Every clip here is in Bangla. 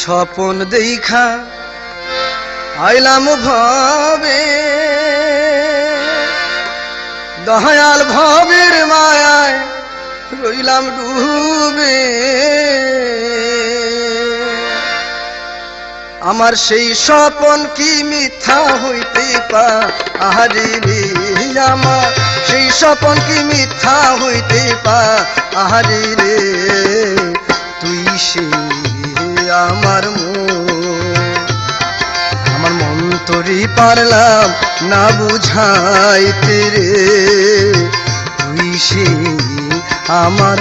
স্বপন দেখা আইলাম ভবে, দয়াল ভবের মায়ায় রইলাম ডুবে। আমার সেই স্বপন কি মিথ্যা হইতে পারে রে, আমার সেই স্বপন কি মিথ্যা হইতে পারে রে। তুই সে আমার মন তোরই পারলাম না বুঝাইতে রে। তুই সে আমার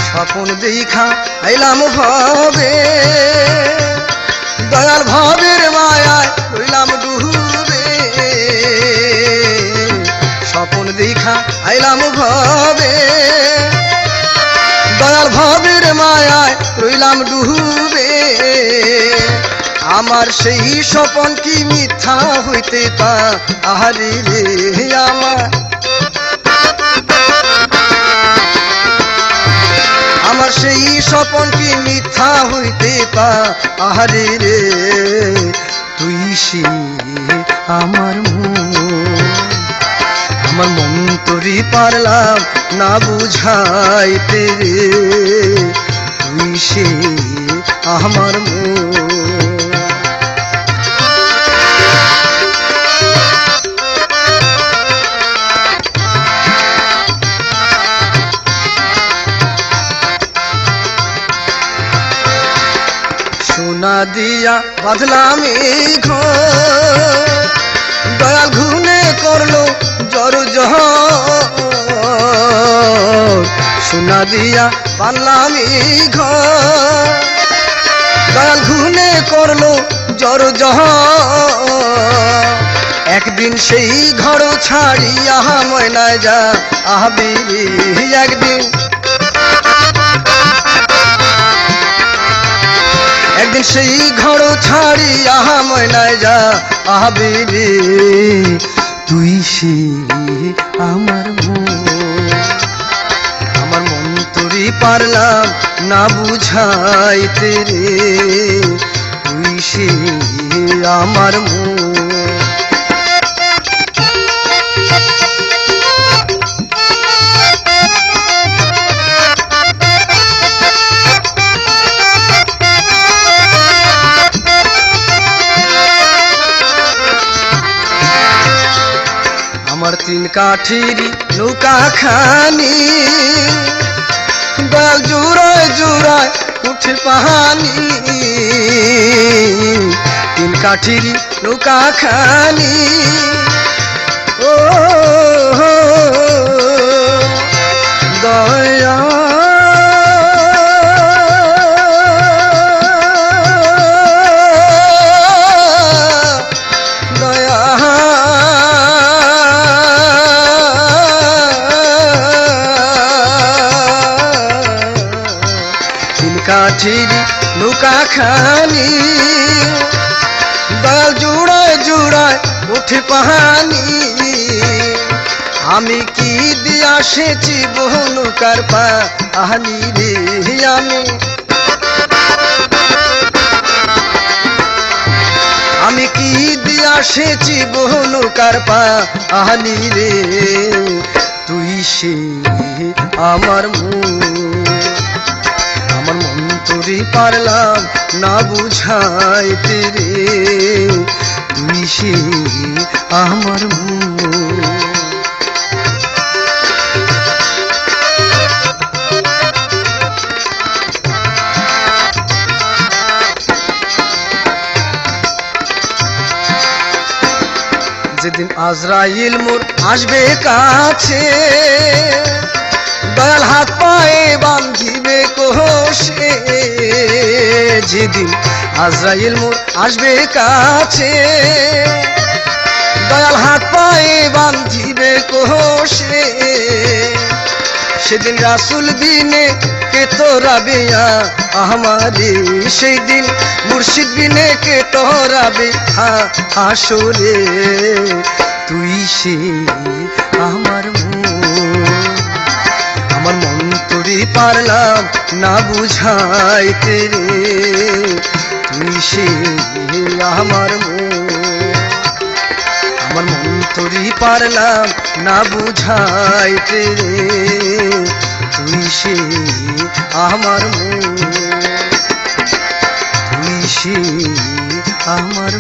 স্বপন দেখা আইলাম ভবে, দয়াল ভবের মায়ায় রইলাম ডুবে। স্বপন দেখা আইলাম ভবে, দয়াল ভবের মায়ায় রইলাম ডুবে। আমার সেই স্বপন কি মিথ্যা হইতে পারে রে, আমার সেই স্বপন কি মিথ্যা হইতে পারে রে। তুই সে আমার মন তোরই পারলাম না বুঝাইতে রে। তুই সে আমার সোনা দিয়া বাঁধলাম এই ঘর, দয়াল ঘুনে করলো জর জহর। সোনা দিয়া বাঁধলাম এই ঘর, দয়াল ঘুনে করলো জর জহর। একদিন সেই ঘর ছাড়িয়া ময়নায় যা আহবি একদিন সেই ঘর ছাড়িয়া ময়নায় যা আহবি রে। তুই সে আমার মন তোরই পারলাম না বুঝাইতে রে। তুই সে আমার আমার তিন কাঠির নৌকা খানি, দয়াল জুড়ায় জুড়ায় উঠে পাহানি। তিন কাঠির নৌকা খানি, ও দয়া কাঠির নৌকা খানি, দয়াল জুড়ায় জুড়ায় উঠে পাহানি। আমি কি দিয়া সেচি বহু নৌকার পাহানি রে, আমি কি দিয়া সেচি বহু নৌকার পাহানি রে। তুই সে আমার মন তোরই পারলাম না বুঝাইতে রে। তুই সে আমার যেদিন আজরাইল মোর আসবে কাছে, দয়াল হাত পায়ে বান্ধিবে কোষে। যেদিন আজরাইল মোর আসবে কাছে, দয়াল হাত পায়ে বান্ধিবে কোষে। সেদিন রাসূল বিনে কে তোরাবে আমারে সেই দিন মুর্শিদ বিনে কে তোরাবে হাসরে তুই সে আমার মন তোরে পারলাম না বুঝাইতে রে তুই সে আমার মন তোরে পারলাম না বুঝাইতে রে তুই সে আমার তুই সে আমার